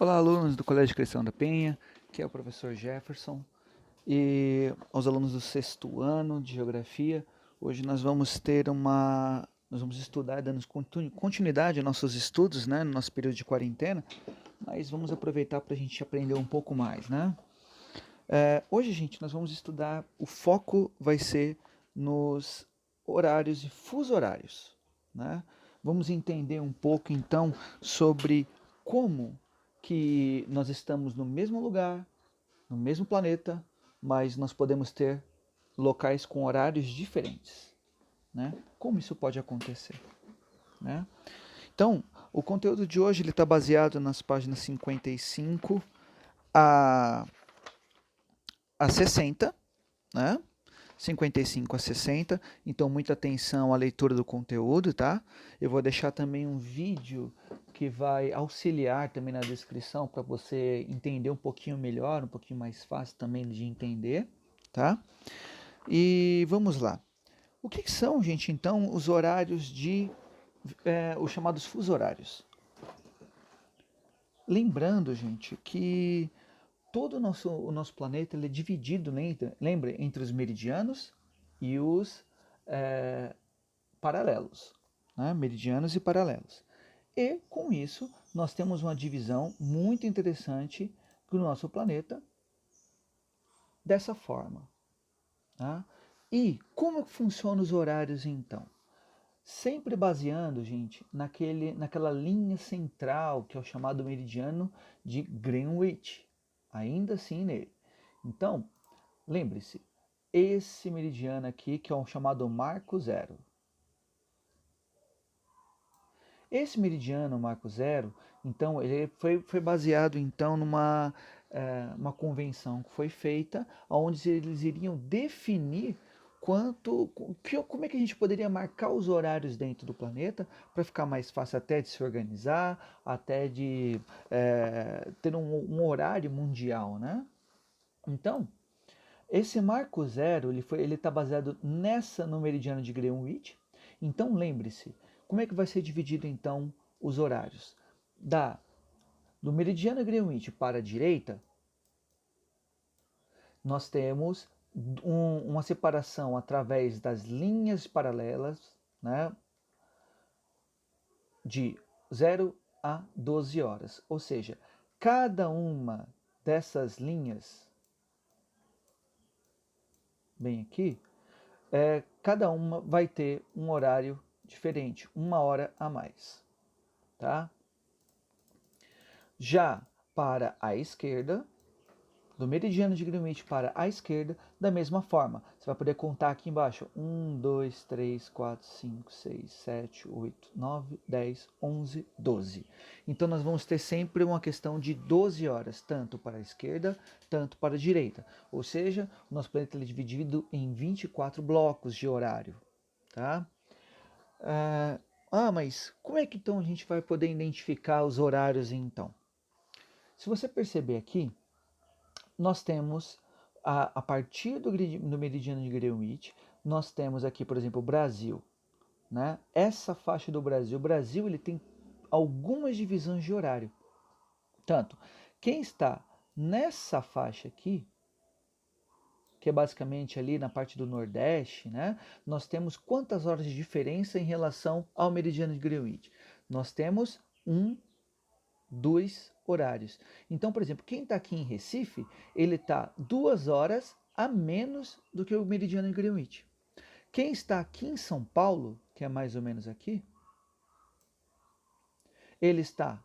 Olá, alunos do Colégio Cristão da Penha, que é o professor Jefferson, e aos alunos do sexto ano de Geografia. Hoje nós vamos estudar, dando continuidade aos nossos estudos, né, no nosso período de quarentena, mas vamos aproveitar para a gente aprender um pouco mais, né? Hoje, gente, nós vamos estudar, o foco vai ser nos horários e fuso horários, né? Vamos entender um pouco, então, sobre como que nós estamos no mesmo lugar, no mesmo planeta, mas nós podemos ter locais com horários diferentes, né? Como isso pode acontecer, né? Então, o conteúdo de hoje ele está baseado nas páginas 55 a, a 60, né? 55 a 60, então muita atenção à leitura do conteúdo, tá? Eu vou deixar também um vídeo que vai auxiliar também na descrição para você entender um pouquinho melhor, um pouquinho mais fácil também de entender, tá? E vamos lá. O que são, gente, então, os horários os chamados fuso horários? Lembrando, gente, que todo o nosso planeta ele é dividido, lembra, entre os meridianos e os é, paralelos, né? Meridianos e paralelos. E com isso nós temos uma divisão muito interessante do nosso planeta dessa forma. Tá? E como funcionam os horários então? Sempre baseando, gente, naquela linha central que é o chamado meridiano de Greenwich. Ainda assim nele. Então, lembre-se, esse meridiano aqui que é o chamado Marco Zero. Esse meridiano Marco Zero, então, ele foi baseado então uma convenção que foi feita, onde eles iriam definir como é que a gente poderia marcar os horários dentro do planeta para ficar mais fácil até de se organizar, até de ter um horário mundial, né? Então, esse Marco Zero, ele está baseado no meridiano de Greenwich. Então, lembre-se, como é que vai ser dividido então os horários? Do meridiano Greenwich para a direita, nós temos uma separação através das linhas paralelas, né, de 0 a 12 horas. Ou seja, cada uma dessas linhas, bem aqui, cada uma vai ter um horário diferente, uma hora a mais, tá? Já para a esquerda, do meridiano de Greenwich para a esquerda, da mesma forma. Você vai poder contar aqui embaixo: 1, 2, 3, 4, 5, 6, 7, 8, 9, 10, 11, 12. Então nós vamos ter sempre uma questão de 12 horas, tanto para a esquerda, tanto para a direita. Ou seja, o nosso planeta é dividido em 24 blocos de horário, tá? Mas como é que então a gente vai poder identificar os horários então? Se você perceber aqui, nós temos a partir do meridiano de Greenwich, nós temos aqui, por exemplo, o Brasil, né? Essa faixa do Brasil, o Brasil ele tem algumas divisões de horário. Tanto quem está nessa faixa aqui, que é basicamente ali na parte do Nordeste, né? Nós temos quantas horas de diferença em relação ao meridiano de Greenwich? Nós temos 2 horários. Então, por exemplo, quem está aqui em Recife, ele está 2 horas a menos do que o meridiano de Greenwich. Quem está aqui em São Paulo, que é mais ou menos aqui, ele está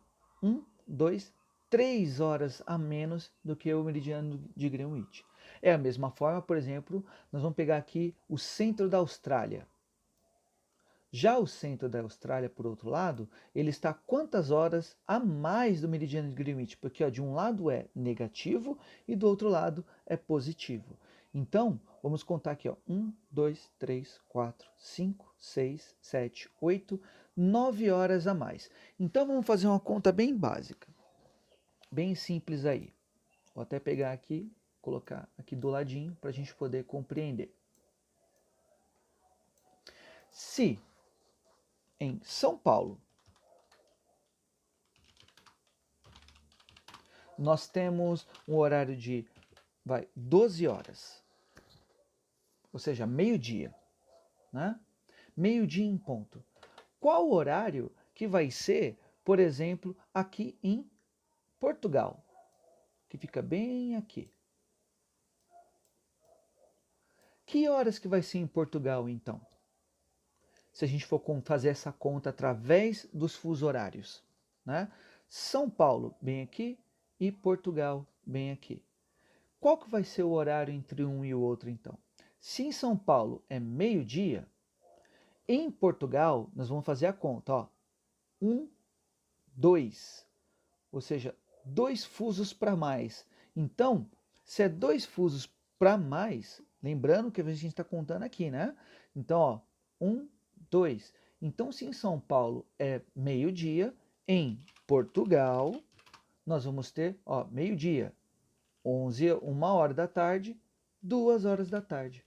2, 3 horas a menos do que o meridiano de Greenwich. É a mesma forma, por exemplo, nós vamos pegar aqui o centro da Austrália. Já o centro da Austrália, por outro lado, ele está quantas horas a mais do meridiano de Greenwich? Porque de um lado é negativo e do outro lado é positivo. Então, vamos contar aqui, 1, 2, 3, 4, 5, 6, 7, 8, 9 horas a mais. Então, vamos fazer uma conta bem básica, bem simples aí. Vou até pegar aqui, colocar aqui do ladinho para a gente poder compreender. Se em São Paulo nós temos um horário de 12 horas, ou seja, meio-dia, né? Meio-dia em ponto. Qual o horário que vai ser, por exemplo, aqui em Portugal, que fica bem aqui? Que horas que vai ser em Portugal, então? Se a gente for fazer essa conta através dos fusos horários, né? São Paulo, bem aqui, e Portugal, bem aqui. Qual que vai ser o horário entre um e o outro, então? Se em São Paulo é meio-dia, em Portugal, nós vamos fazer a conta, ó. 1, 2, ou seja, 2 fusos para mais. Então, se é 2 fusos para mais, lembrando que a gente está contando aqui, né? Então, ó, 1, 2. Então, se em São Paulo é meio-dia, em Portugal, nós vamos ter, ó, meio-dia, 11, 1 hora da tarde, 2 horas da tarde.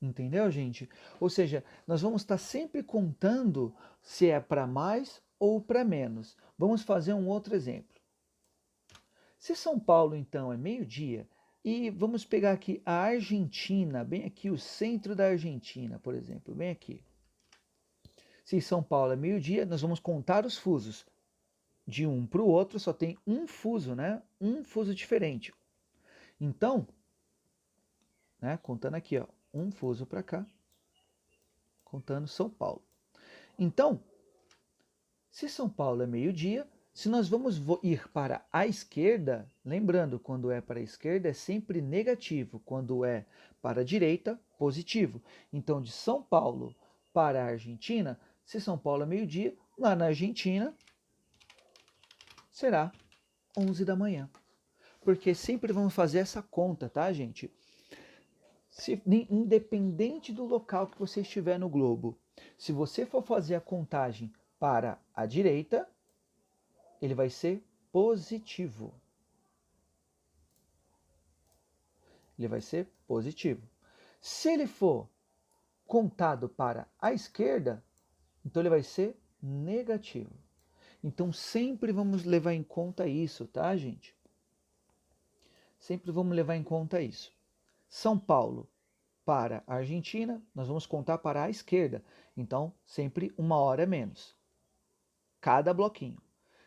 Entendeu, gente? Ou seja, nós vamos estar sempre contando se é para mais ou para menos. Vamos fazer um outro exemplo. Se São Paulo, então, é meio-dia, e vamos pegar aqui a Argentina, bem aqui, o centro da Argentina, por exemplo, bem aqui. Se São Paulo é meio-dia, nós vamos contar os fusos. De um para o outro só tem um fuso, né? Um fuso diferente. Então, né, contando aqui, ó, um fuso para cá, contando São Paulo. Então, se São Paulo é meio-dia, se nós vamos ir para a esquerda, lembrando, quando é para a esquerda é sempre negativo, quando é para a direita, positivo. Então, de São Paulo para a Argentina, se São Paulo é meio-dia, lá na Argentina será 11 da manhã. Porque sempre vamos fazer essa conta, tá, gente? Independente do local que você estiver no globo, se você for fazer a contagem para a direita, ele vai ser positivo. Ele vai ser positivo. Se ele for contado para a esquerda, então ele vai ser negativo. Então sempre vamos levar em conta isso, tá, gente? Sempre vamos levar em conta isso. São Paulo para a Argentina, nós vamos contar para a esquerda. Então, sempre 1 hora menos. Cada bloquinho.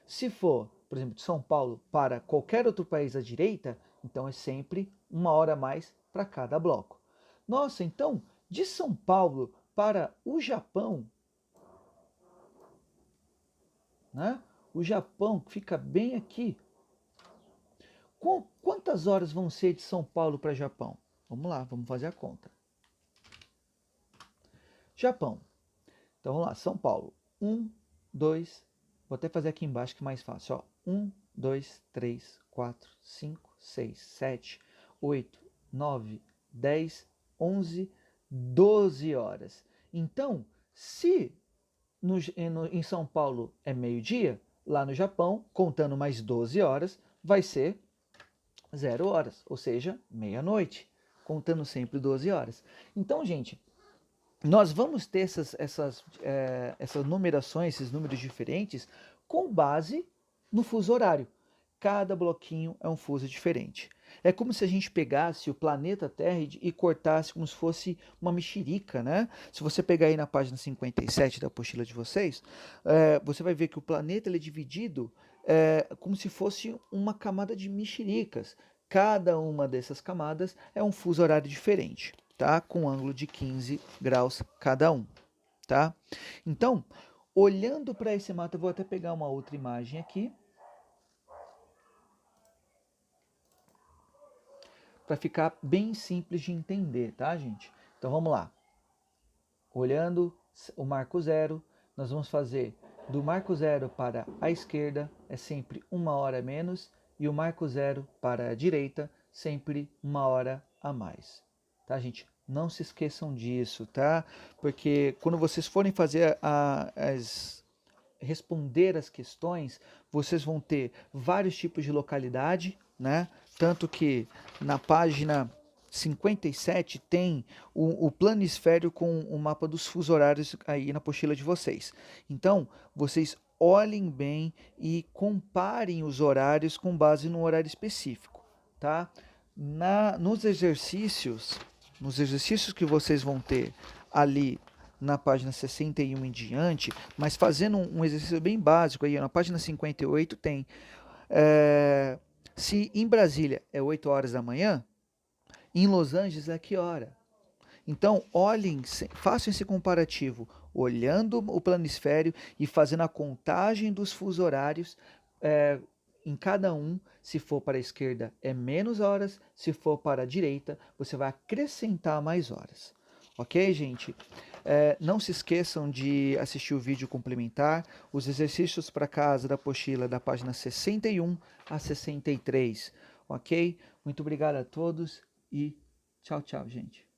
Se for, por exemplo, de São Paulo para qualquer outro país à direita, então é sempre 1 hora a mais para cada bloco. Nossa, então, de São Paulo para o Japão, né? O Japão fica bem aqui. Quantas horas vão ser de São Paulo para Japão? Vamos lá, vamos fazer a conta. Japão. Então vamos lá, São Paulo. 1, 2, vou até fazer aqui embaixo que é mais fácil. Ó. 1, 2, 3, 4, 5, 6, 7, 8, 9, 10, 11, 12 horas. Então, se em São Paulo é meio-dia, lá no Japão, contando mais 12 horas, vai ser 0 horas, ou seja, meia-noite, contando sempre 12 horas. Então, gente, nós vamos ter essas numerações, esses números diferentes, com base no fuso horário. Cada bloquinho é um fuso diferente. É como se a gente pegasse o planeta Terra e cortasse como se fosse uma mexerica, né? Se você pegar aí na página 57 da apostila de vocês, você vai ver que o planeta ele é dividido como se fosse uma camada de mexericas. Cada uma dessas camadas é um fuso horário diferente, tá? Com ângulo de 15 graus cada um, tá? Então, olhando para esse mapa, eu vou até pegar uma outra imagem aqui, para ficar bem simples de entender, tá, gente? Então vamos lá. Olhando o marco zero, nós vamos fazer do marco zero para a esquerda é sempre 1 hora menos e o marco zero para a direita sempre 1 hora a mais. Tá, gente? Não se esqueçam disso, tá? Porque quando vocês forem fazer responder as questões, vocês vão ter vários tipos de localidade, né? Tanto que na página 57 tem o planisfério com o mapa dos fusos horários aí na apostila de vocês. Então, vocês olhem bem e comparem os horários com base no horário específico, tá? Nos exercícios que vocês vão ter ali na página 61 em diante, mas fazendo um exercício bem básico aí, na página 58 tem, se em Brasília é 8 horas da manhã, em Los Angeles é que hora? Então, olhem, façam esse comparativo, olhando o planisfério e fazendo a contagem dos fusos horários em cada um. Se for para a esquerda, é menos horas, se for para a direita, você vai acrescentar mais horas. Ok, gente? Não se esqueçam de assistir o vídeo complementar, os exercícios para casa da apostila da página 61 a 63. Ok? Muito obrigado a todos e tchau, tchau, gente.